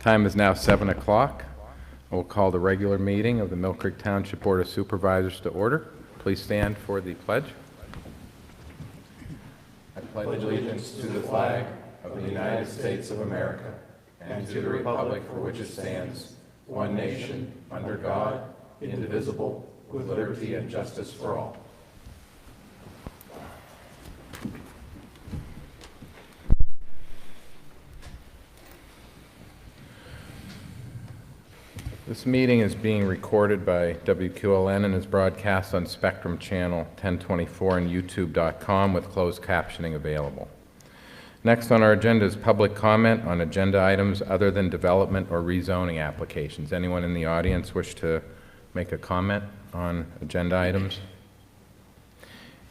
Time is now 7 o'clock. I will call the regular meeting of the Millcreek Township Board of Supervisors to order. Please stand for the pledge. I pledge allegiance to the flag of the United States of America and to the republic for which it stands, one nation, under God, indivisible, with liberty and justice for all. This meeting is being recorded by WQLN and is broadcast on Spectrum Channel 1024 and YouTube.com with closed captioning available. Next on our agenda is public comment on agenda items other than development or rezoning applications. Anyone in the audience wish to make a comment on agenda items?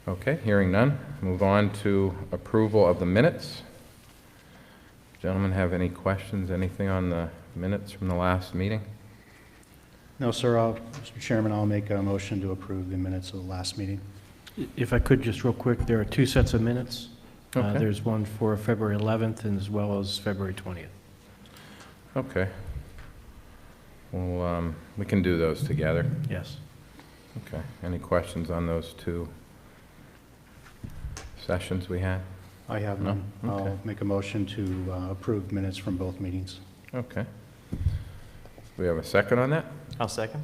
Okay, hearing none. Move on to approval of the minutes. Gentlemen, have any questions, anything on the minutes from the last meeting? No, sir. Mr. Chairman, I'll make a motion to approve the minutes of the last meeting. If I could, just real quick, there are two sets of minutes. Okay. There's one for February 11th and as well as February 20th. Okay. Well, we can do those together. Yes. Okay. Any questions on those two sessions we had? I have No? none. Okay. I'll make a motion to approve minutes from both meetings. Okay. We have a second on that? I'll second.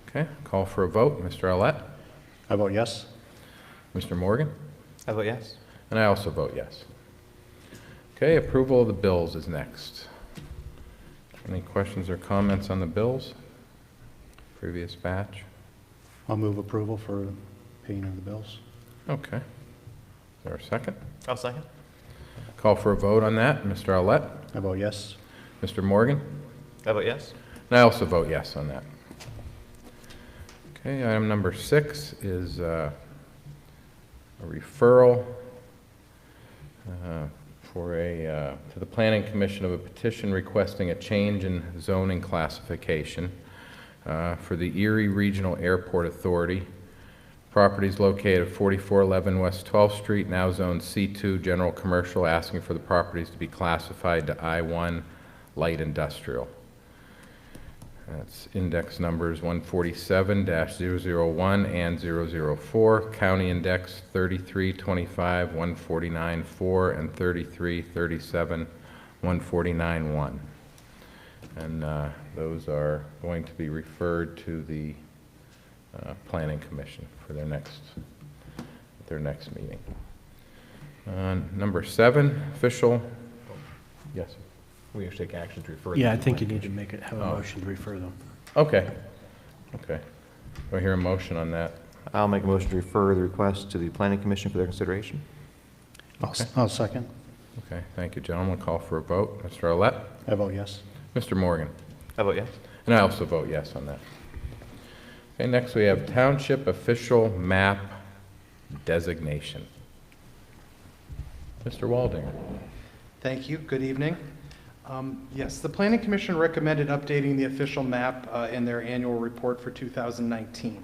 Okay. Call for a vote. Mr. Allett? I vote yes. Mr. Morgan? I vote yes. And I also vote yes. Okay. Approval of the bills is next. Any questions or comments on the bills? Previous batch? I'll move approval for paying of the bills. Okay. Is there a second? I'll second. Call for a vote on that. Mr. Allett? I vote yes. Mr. Morgan? I vote yes. And I also vote yes on that. Okay, item number 6 is a referral to the Planning Commission of a petition requesting a change in zoning classification for the Erie Regional Airport Authority. Properties located at 4411 West 12th Street, now zoned C2 General Commercial, asking for the properties to be classified to I1 Light Industrial. That's index numbers 147-001 and 004, county index 3325, 149.4, and 3337, 149.1. And those are going to be referred to the Planning Commission for their next meeting. Number 7, official. Yes. We should take action to refer. Yeah, I them to think the you need to make it, have a Oh. motion to refer them. Okay. Okay. Do I hear a motion on that? I'll make a motion to refer the request to the Planning Commission for their consideration. I'll second. Okay, thank you, gentlemen. Call for a vote. Mr. Allett? I vote yes. Mr. Morgan? I vote yes. And I also vote yes on that. Okay, next we have Township Official Map Designation. Mr. Waldinger? Thank you. Good evening. Yes, the Planning Commission recommended updating the official map in their annual report for 2019.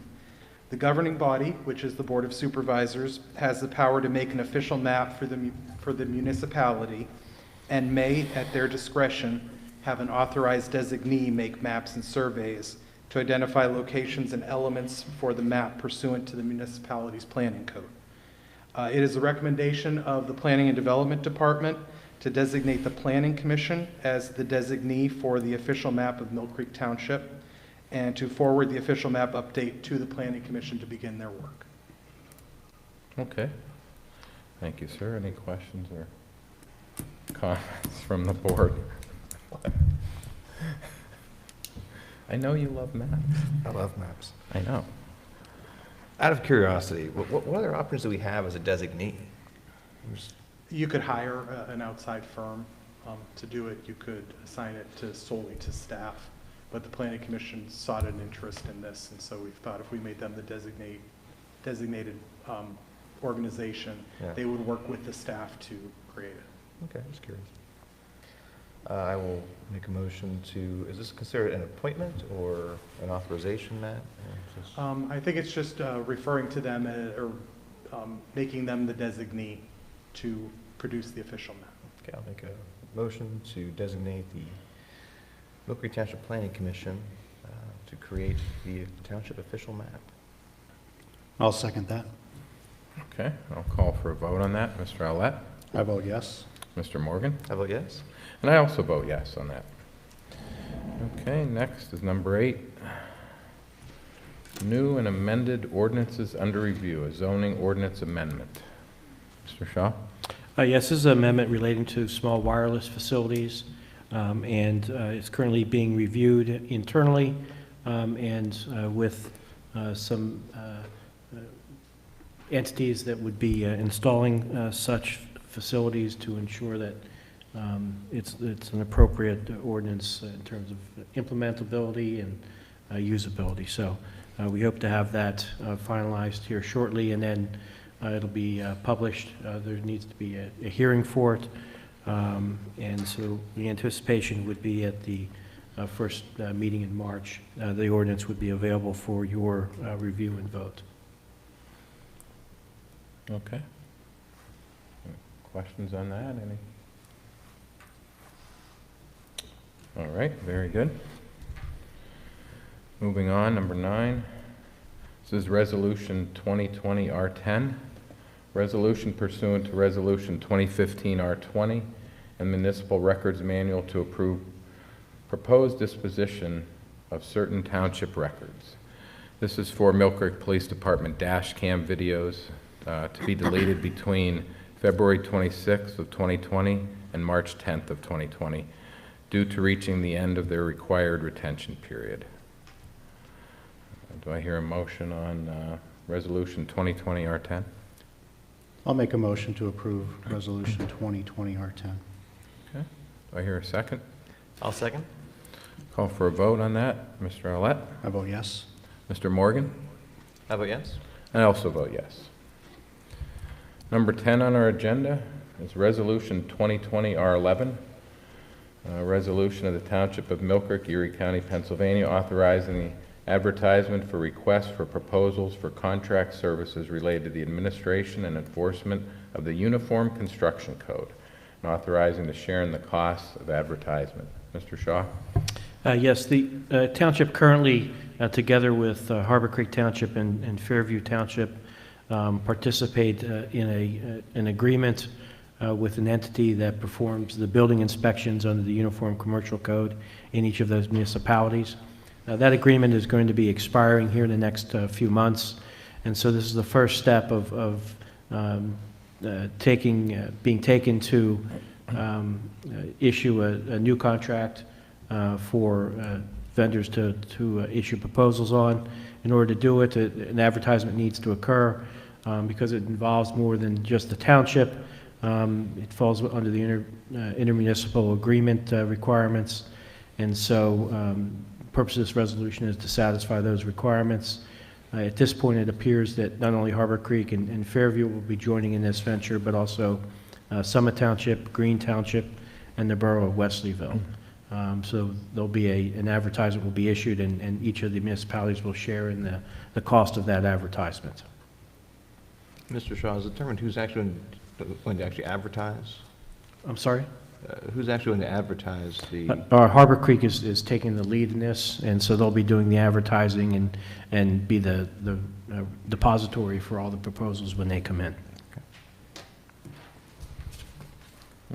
The governing body, which is the Board of Supervisors, has the power to make an official map for the municipality and may, at their discretion, have an authorized designee make maps and surveys to identify locations and elements for the map pursuant to the municipality's planning code. It is the recommendation of the Planning and Development Department to designate the Planning Commission as the designee for the official map of Millcreek Township and to forward the official map update to the Planning Commission to begin their work. Okay. Thank you, sir. Any questions or comments from the board? I know you love maps. I love maps. I know. Out of curiosity, what other options do we have as a designee? You could hire an outside firm to do it. You could assign it solely to staff. But the Planning Commission sought an interest in this, and so we thought if we made them the designated organization, Yeah. they would work with the staff to create it. Okay, just curious. I will make a motion to, is this considered an appointment or an authorization, Matt? Or is this- I think it's just referring to them or making them the designee to produce the official map. Okay, I'll make a motion to designate the Millcreek Township Planning Commission to create the township official map. I'll second that. Okay, I'll call for a vote on that. Mr. Alette? I vote yes. Mr. Morgan? I vote yes. And I also vote yes on that. Okay, next is number 8. New and amended ordinances under review, a zoning ordinance amendment. Mr. Shaw? Yes, this is an amendment relating to small wireless facilities, and it's currently being reviewed internally and with some entities that would be installing such facilities to ensure that it's an appropriate ordinance in terms of implementability and usability. So we hope to have that finalized here shortly, and then it'll be published. There needs to be a hearing for it, and so the anticipation would be at the first meeting in March. The ordinance would be available for your review and vote. Okay. Any questions on that? Any? All right, very good. Moving on, number 9. This is Resolution 2020 R10. Resolution pursuant to Resolution 2015 R20 and Municipal Records Manual to approve proposed disposition of certain township records. This is for Millcreek Police Department dash cam videos to be deleted between February 26th of 2020 and March 10th of 2020 due to reaching the end of their required retention period. Do I hear a motion on Resolution 2020 R10? I'll make a motion to approve Resolution 2020 R10. Okay. Do I hear a second? I'll second. Call for a vote on that. Mr. Alette? I vote yes. Mr. Morgan? I vote yes. I also vote yes. Number 10 on our agenda is Resolution 2020 R11. A resolution of the Township of Millcreek, Erie County, Pennsylvania, authorizing the advertisement for requests for proposals for contract services related to the administration and enforcement of the Uniform Construction Code, and authorizing the share in the costs of advertisement. Mr. Shaw? Yes, the township currently, together with Harbor Creek Township and Fairview Township, participate in an agreement with an entity that performs the building inspections under the Uniform Commercial Code in each of those municipalities. That agreement is going to be expiring here in the next few months, and so this is the first step of being taken to issue a new contract for vendors to issue proposals on. In order to do it, an advertisement needs to occur because it involves more than just the township. It falls under the intermunicipal agreement requirements, and so purpose of this resolution is to satisfy those requirements. At this point, it appears that not only Harbor Creek and Fairview will be joining in this venture, but also Summit Township, Green Township, and the borough of Wesleyville. So there'll be an advertisement will be issued, and each of the municipalities will share in the cost of that advertisement. Mr. Shaw, is it determined who's actually going to actually advertise? I'm sorry? Who's actually going to advertise the? Harbor Creek is taking the lead in this, and so they'll be doing the advertising and be the depository for all the proposals when they come in.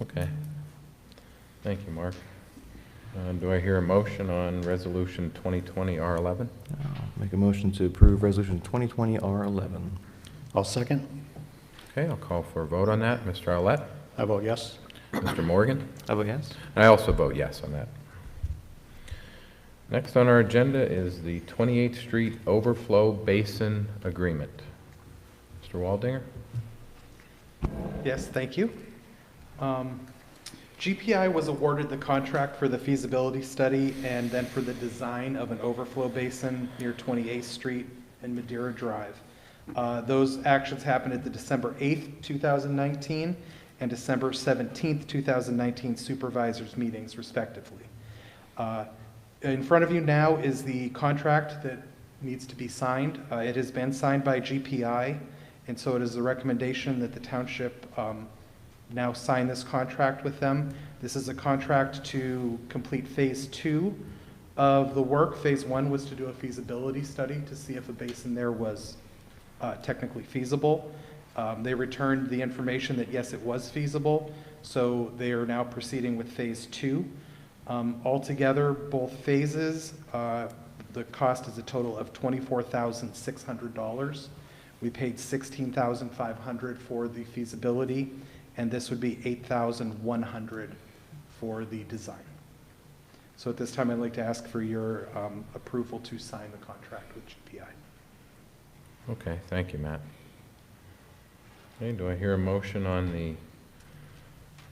Okay. Thank you, Mark. Do I hear a motion on Resolution 2020 R11? I'll make a motion to approve Resolution 2020 R11. I'll second. Okay, I'll call for a vote on that. Mr. Arlett? I vote yes. Mr. Morgan? I vote yes. I also vote yes on that. Next on our agenda is the 28th Street Overflow Basin Agreement. Mr. Waldinger? Yes, thank you. GPI was awarded the contract for the feasibility study and then for the design of an overflow basin near 28th Street and Madeira Drive. Those actions happened at the December 8th, 2019 and December 17th, 2019 supervisors meetings respectively. In front of you now is the contract that needs to be signed. It has been signed by GPI, and so it is the recommendation that the township now sign this contract with them. This is a contract to complete Phase 2 of the work. Phase 1 was to do a feasibility study to see if a basin there was technically feasible. They returned the information that yes, it was feasible, so they are now proceeding with Phase 2. Altogether, both phases, the cost is a total of $24,600. We paid $16,500 for the feasibility, and this would be $8,100 for the design. So at this time, I'd like to ask for your approval to sign the contract with GPI. Okay, thank you, Matt. Okay, do I hear a motion on the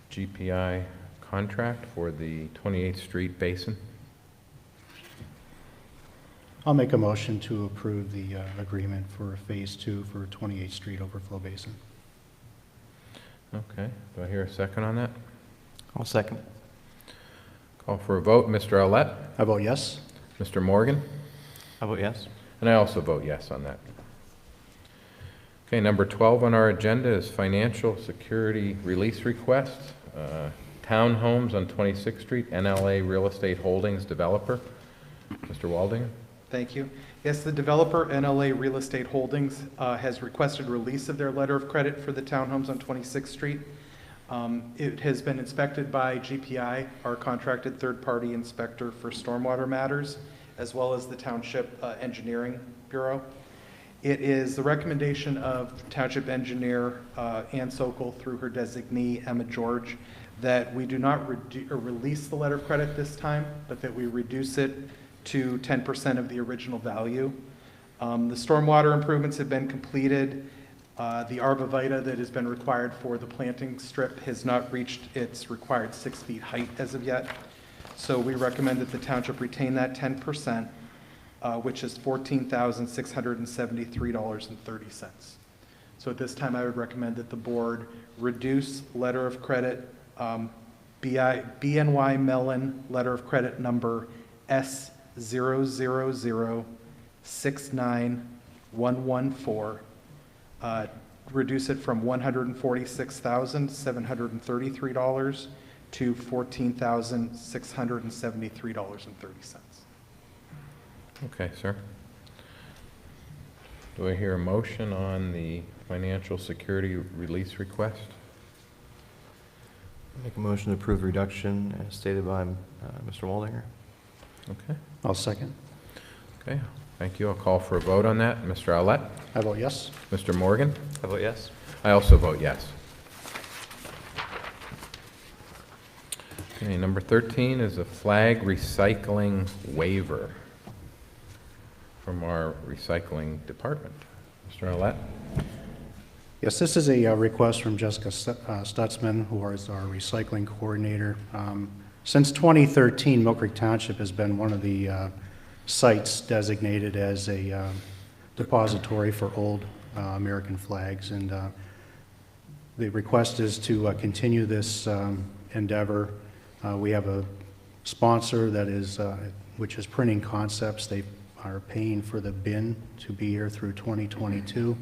GPI contract for the 28th Street Basin? I'll make a motion to approve the agreement for Phase 2 for 28th Street Overflow Basin. Okay, do I hear a second on that? I'll second. Call for a vote. Mr. Olet? I vote yes. Mr. Morgan? I vote yes. And I also vote yes on that. Okay, number 12 on our agenda is financial security release request. Townhomes on 26th Street, NLA Real Estate Holdings developer. Mr. Waldinger? Thank you. Yes, the developer, NLA Real Estate Holdings, has requested release of their letter of credit for the townhomes on 26th Street. It has been inspected by GPI, our contracted third-party inspector for stormwater matters, as well as the Township Engineering Bureau. It is the recommendation of Township Engineer Ann Sokol through her designee, Emma George, that we do not release the letter of credit this time, but that we reduce it to 10% of the original value. The stormwater improvements have been completed. The arborvitae that has been required for the planting strip has not reached its required 6 feet height as of yet. So we recommend that the township retain that 10%, which is $14,673.30. So at this time, I would recommend that the board reduce letter of credit, BNY Mellon letter of credit number S000-69114, reduce it from $146,733 to $14,673.30. Okay, sir. Do I hear a motion on the financial security release request? Make a motion to approve the reduction as stated by Mr. Waldinger. Okay, I'll second. okay, thank you. I'll call for a vote on that. Mr. Olet? I vote yes. Mr. Morgan? I vote yes. I also vote yes. Okay, number 13 is a flag recycling waiver from our recycling department. Mr. Olet? Yes, this is a request from Jessica Stutzman, who is our recycling coordinator. Since 2013, Millcreek Township has been one of the sites designated as a depository for old American flags, and the request is to continue this endeavor. We have a sponsor that is, which is Printing Concepts. They are paying for the bin to be here through 2022.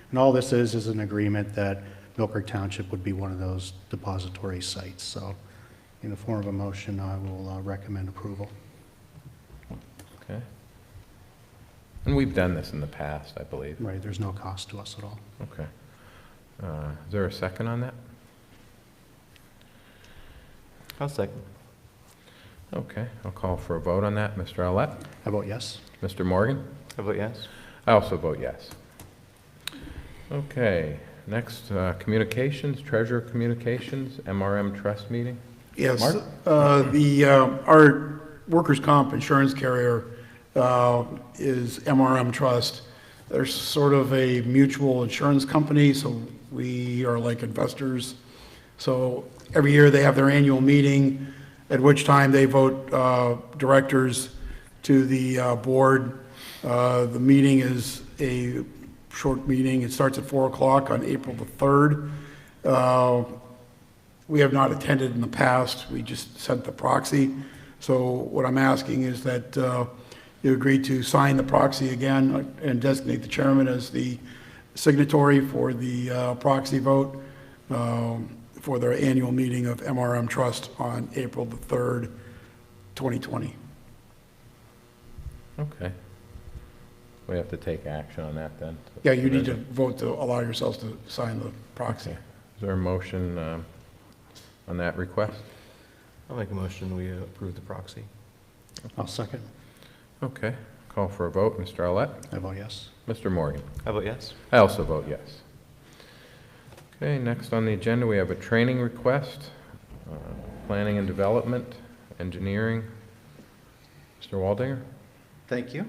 And all this is an agreement that Millcreek Township would be one of those depository sites. So in the form of a motion, I will recommend approval. Okay. And we've done this in the past, I believe. Right, there's no cost to us at all. Okay. Is there a second on that? I'll second. Okay, I'll call for a vote on that. Mr. Olet? I vote yes. Mr. Morgan? I vote yes. I also vote yes. Okay, next, communications, Treasurer Communications, MRM Trust meeting. Yes, Mark? our workers' comp insurance carrier is MRM Trust. They're sort of a mutual insurance company, so we are like investors. So every year they have their annual meeting, at which time they vote directors to the board. The meeting is a short meeting. It starts at 4 o'clock on April the 3rd. We have not attended in the past. We just sent the proxy. So what I'm asking is that you agree to sign the proxy again and designate the chairman as the signatory for the proxy vote for their annual meeting of MRM Trust on April the 3rd, 2020. Okay. We have to take action on that then? Yeah, you need to vote to allow yourselves to sign the proxy. Okay. Is there a motion on that request? I'll make a motion, we approve the proxy. I'll second. Okay. Call for a vote. Mr. Arlett? I vote yes. Mr. Morgan? I vote yes. I also vote yes. Okay, next on the agenda, we have a training request, planning and development, engineering. Mr. Waldinger? Thank you.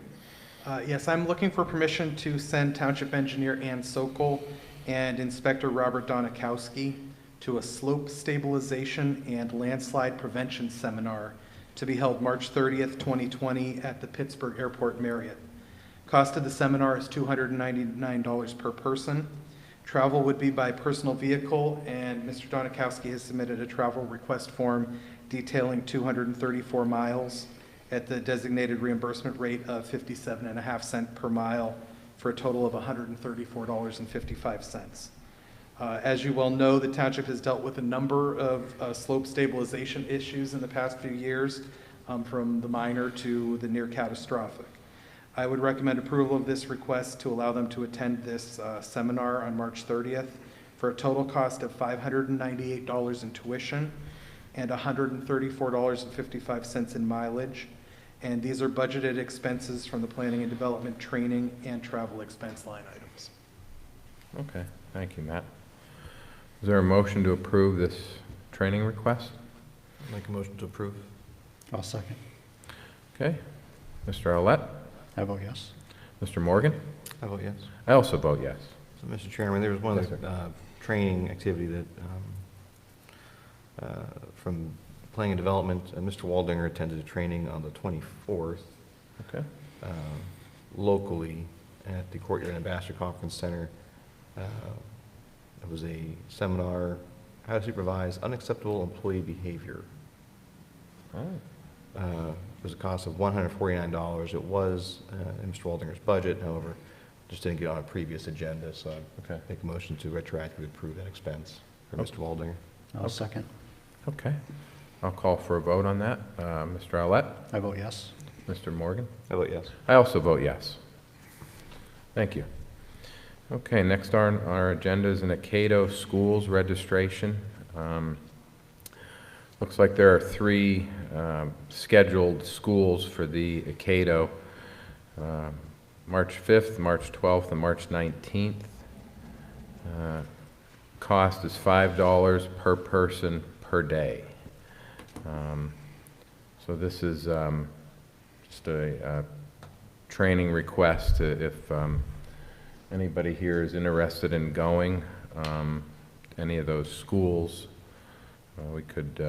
Yes, I'm looking for permission to send Township Engineer Ann Sokol and Inspector Robert Donikowski to a slope stabilization and landslide prevention seminar to be held March 30th, 2020 at the Pittsburgh Airport Marriott. Cost of the seminar is $299 per person. Travel would be by personal vehicle, and Mr. Donikowski has submitted a travel request form detailing 234 miles at the designated reimbursement rate of 57.5 cents per mile for a total of $134.55. As you well know, the township has dealt with a number of slope stabilization issues in the past few years, from the minor to the near catastrophic. I would recommend approval of this request to allow them to attend this seminar on March 30th for a total cost of $598 in tuition and $134.55 in mileage. And these are budgeted expenses from the planning and development training and travel expense line items. Okay, thank you, Matt. Is there a motion to approve this training request? I'll make a motion to approve. I'll second. Okay. Mr. Arlett? I vote yes. Mr. Morgan? I vote yes. I also vote yes. So, Mr. Chairman, there was one Yes, other training activity that, from Planning and Development, Mr. Waldinger attended a training on the 24th Okay. locally at the Courtyard Ambassador Conference Center. It was a seminar, how to supervise unacceptable employee behavior. Oh, It was a cost of $149. It was in Mr. Waldinger's budget, however, just didn't get on a previous agenda, so I okay. make a motion to retroactively approve that expense for Mr. Waldinger. I'll second. Okay. I'll call for a vote on that. Mr. Arlett? I vote yes. Mr. Morgan? I vote yes. I also vote yes. Thank you. Okay, next on our agenda is an Acato Schools registration. Looks like there are 3 scheduled schools for the Acato, March 5th, March 12th, and March 19th. Cost is $5 per person per day. So this is just a training request if anybody here is interested in going any of those schools. We could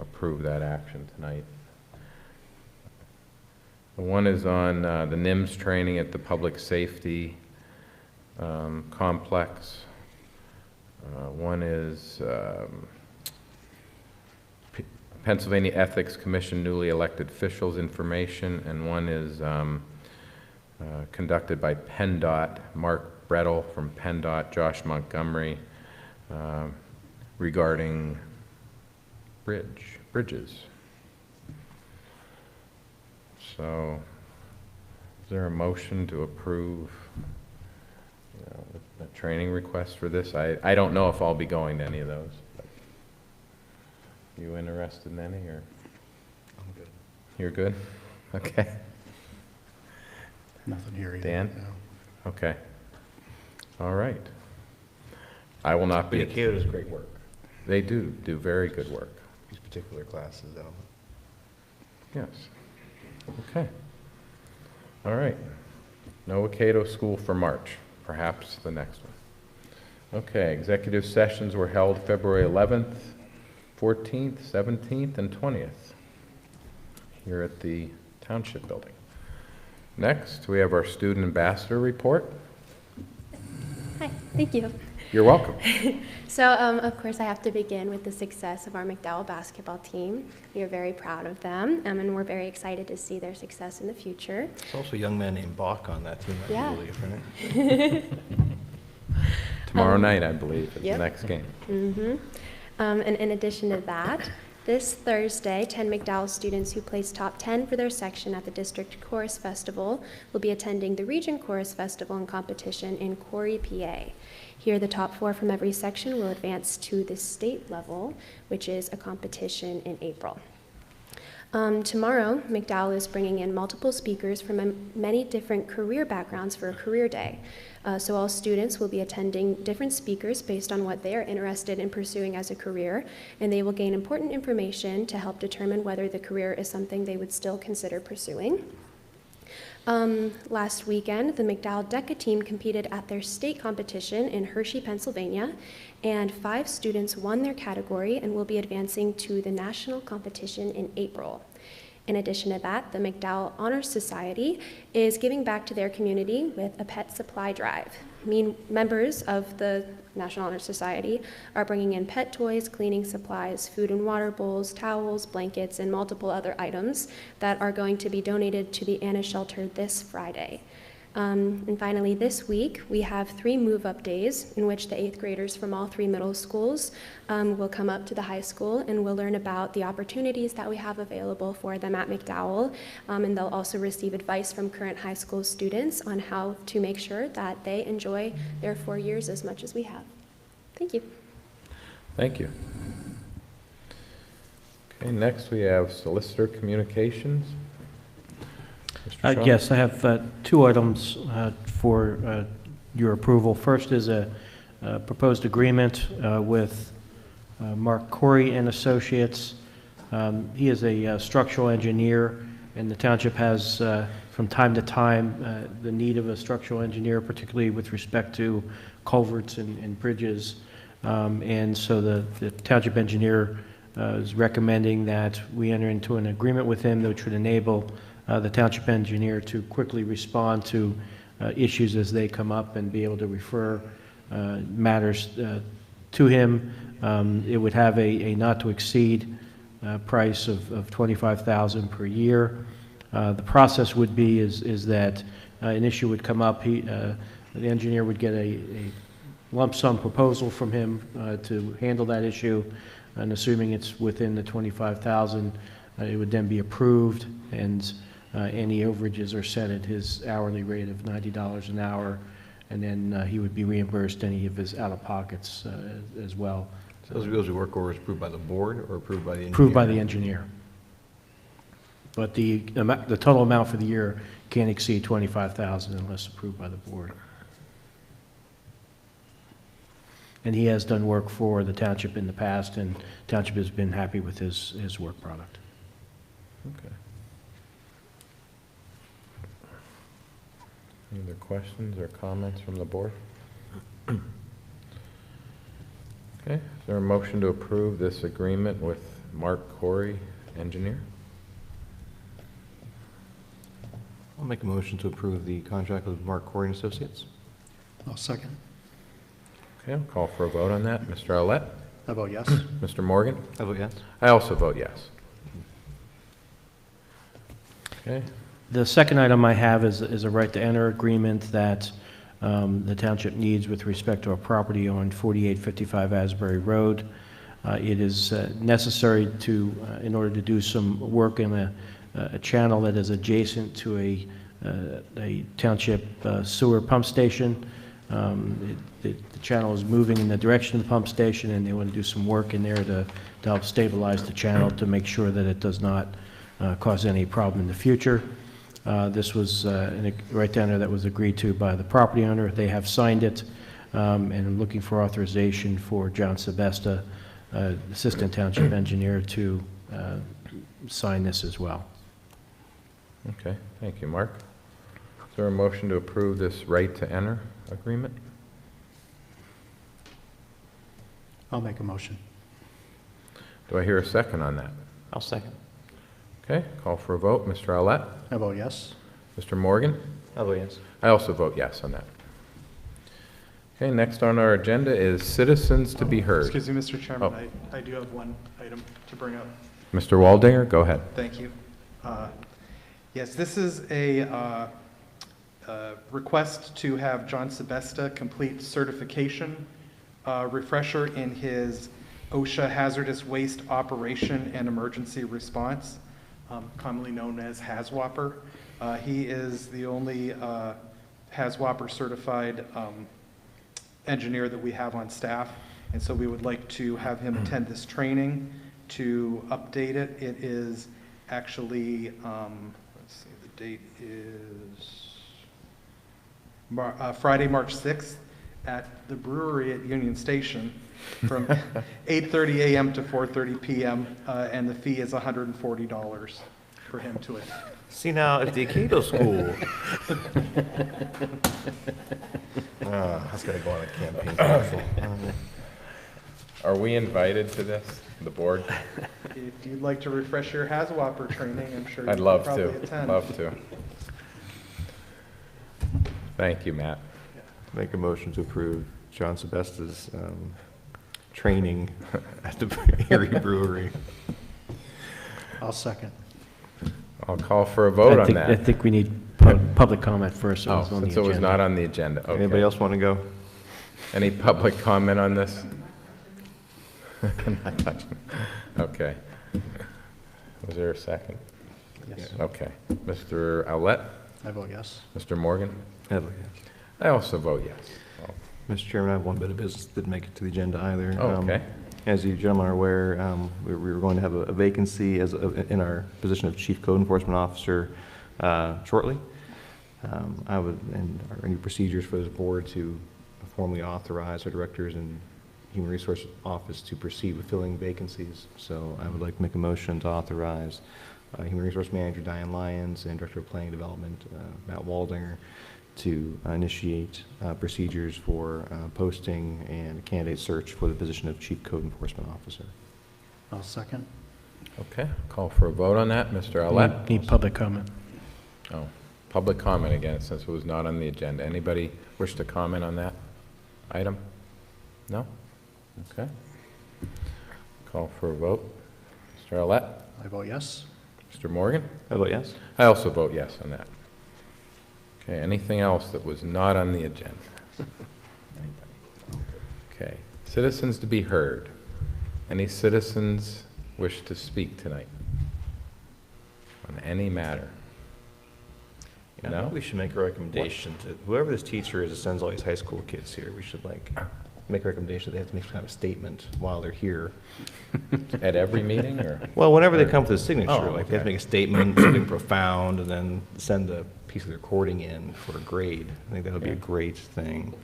approve that action tonight. The one is on the NIMS training at the Public Safety Complex. One is Pennsylvania Ethics Commission newly elected officials information, and one is conducted by PennDOT, Mark Brettel from PennDOT, Josh Montgomery, regarding bridges. So, is there a motion to approve a training request for this? I don't know if I'll be going to any of those. But you interested in any, or? I'm good. You're good? Okay. Nothing here either. Dan? No. Okay. All right. I will not The be. Acato does great work. They do very good work. These particular classes, Yes. Okay. All right. No Acato school for March, perhaps the next one. Okay, executive sessions were held February 11th, 14th, 17th, and 20th here at the Township Building. Next, we have our student ambassador report. Hi, thank you. You're welcome. So, of course, I have to begin with the success of our McDowell basketball team. We are very proud of them, and we're very excited to see their success in the future. There's also a young man named Bach on that team. Yeah. I believe, right? Tomorrow night, I believe, is Yep. the next game. And in addition to that, this Thursday, 10 McDowell students who placed top 10 for their section at the District Chorus Festival will be attending the Region Chorus Festival and competition in Corry, PA. Here, the top 4 from every section will advance to the state level, which is a competition in April. Tomorrow, McDowell is bringing in multiple speakers from many different career backgrounds for a career day. So all students will be attending different speakers based on what they are interested in pursuing as a career, and they will gain important information to help determine whether the career is something they would still consider pursuing. Last weekend, the McDowell DECA team competed at their state competition in Hershey, Pennsylvania, and 5 students won their category and will be advancing to the national competition in April. In addition to that, the McDowell Honor Society is giving back to their community with a pet supply drive. Members of the National Honor Society are bringing in pet toys, cleaning supplies, food and water bowls, towels, blankets, and multiple other items that are going to be donated to the Anna Shelter this Friday. And finally, this week, we have 3 move-up days in which the 8th graders from all 3 middle schools will come up to the high school and will learn about the opportunities that we have available for them at McDowell. And they'll also receive advice from current high school students on how to make sure that they enjoy their 4 years as much as we have. Thank you. Thank you. Okay, next we have solicitor communications. Mr. Shaw? Yes, I have 2 items for your approval. First is a proposed agreement with Mark Corey and Associates. He is a structural engineer, and the township has, from time to time, the need of a structural engineer, particularly with respect to culverts and bridges. And so the township engineer is recommending that we enter into an agreement with him that would enable the township engineer to quickly respond to issues as they come up and be able to refer matters to him. It would have a not-to-exceed price of $25,000 per year. The process would be is that an issue would come up. The engineer would get a lump sum proposal from him to handle that issue, and assuming it's within the $25,000, it would then be approved, and any overages are set at his hourly rate of $90 an hour, and then he would be reimbursed any of his out-of-pockets as well. So those work orders approved by the board or approved by the engineer? Approved by the engineer. But the total amount for the year can't exceed $25,000 unless approved by the board. And he has done work for the township in the past, and township has been happy with his work product. Okay. Any other questions or comments from the board? Okay, is there a motion to approve this agreement with Mark Corey, engineer? I'll make a motion to approve the contract with Mark Corey and Associates. I'll second. Okay, I'll call for a vote on that. Mr. Arlett? I vote yes. Mr. Morgan? I vote yes. I also vote yes. Okay, The second item I have is a right-to-enter agreement that the township needs with respect to a property on 4855 Asbury Road. It is necessary to, in order to do some work in a channel that is adjacent to a township sewer pump station. The channel is moving in the direction of the pump station, and they want to do some work in there to help stabilize the channel to make sure that it does not cause any problem in the future. This was a right-to-enter that was agreed to by the property owner. They have signed it, and I'm looking for authorization for John Sebesta, Assistant Township Engineer, to sign this as well. okay, thank you, Mark. Is there a motion to approve this right-to-enter agreement? I'll make a motion. Do I hear a second on that? I'll second. Okay, call for a vote. Mr. Arlett? I vote yes. Mr. Morgan? I vote yes. I also vote yes on that. Okay, next on our agenda is citizens to be heard. Excuse me, Mr. Chairman, Oh. I do have one item to bring up. Mr. Waldinger, go ahead. Thank you. Yes, this is a request to have John Sebesta complete certification refresher in his OSHA Hazardous Waste Operation and Emergency Response, commonly known as HAZWOPER. He is the only HAZWOPER certified engineer that we have on staff, and so we would like to have him attend this training to update it. It is actually, let's see, the date is Friday, March 6th at the brewery at Union Station from 8:30 a.m. to 4:30 p.m., and the fee is $140 for him to attend. See, now, if the Cato School... That's going to go on a campaign commercial. Are we invited to this, the board? If you'd like to refresh your HAZWOPER training, I'm sure you I'd could love probably to, attend. love to. Thank you, Matt. Make a motion to approve John Sebesta's training at the Erie Brewery. I'll second. I'll call for a vote I on think- I that. think we need public comment first. so Oh, it's on the since it was agenda. not on the agenda, Anybody okay. else want to go? Any public comment on this? Not touching. Okay. Was there a second? Yes. Okay. Mr. Owlett? I vote yes. Mr. Morgan? Headley, I also vote yes. Mr. Chairman, I have one bit of business that didn't make it to the agenda either. Oh, okay. As you gentlemen are aware, we were going to have a vacancy in our position of Chief Code Enforcement Officer shortly. I would, and our new procedures for this board to formally authorize our directors and Human Resource Office to proceed with filling vacancies. So I would like to make a motion to authorize Human Resource Manager Diane Lyons and Director of Planning Development Matt Waldinger to initiate procedures for posting and candidate search for the position of Chief Code Enforcement Officer. I'll second. Okay, call for a vote on that. Mr. Owlett? Need public comment. Oh, public comment again, since it was not on the agenda. Anybody wish to comment on that item? No? Okay. Call for a vote. Mr. Owlett? I vote yes. Mr. Morgan? I vote yes. I also vote yes on that. Okay, anything else that was not on the agenda? Okay, citizens to be heard. Any citizens wish to speak tonight on any matter? I No? think we should make a recommendation to whoever this teacher is that sends all these high school kids here, we should make a recommendation that they have to make some kind of statement while they're here. At every meeting, or? Well, whenever they come for the signature, Oh, like they have to okay. make a statement, something profound, and then send a piece of the recording in for a grade. I think that would be a Okay. great thing.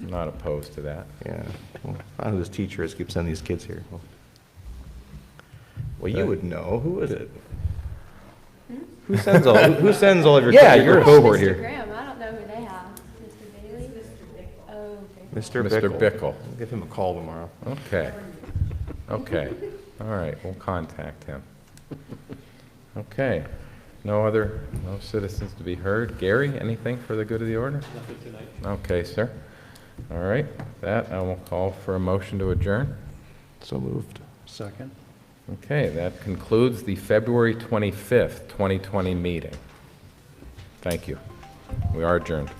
I'm not opposed to that. Yeah. Well, I don't know who this teacher is, keeps sending these kids here. Well, you would know. Who is it? Who sends all of your Yeah, your you're- cohort Mr. here? Graham, I don't know who they have. Mr. Bailey? Oh, okay. Mr. Mr. Bickle. Give him a call tomorrow. Okay. Okay. All right, we'll contact him. Okay. No citizens to be heard. Gary, anything for the good of the order? Nothing tonight. Okay, sir. All right, with that, I will call for a motion to adjourn. So moved. Second. Okay, that concludes the February 25th, 2020 meeting. Thank you. We are adjourned.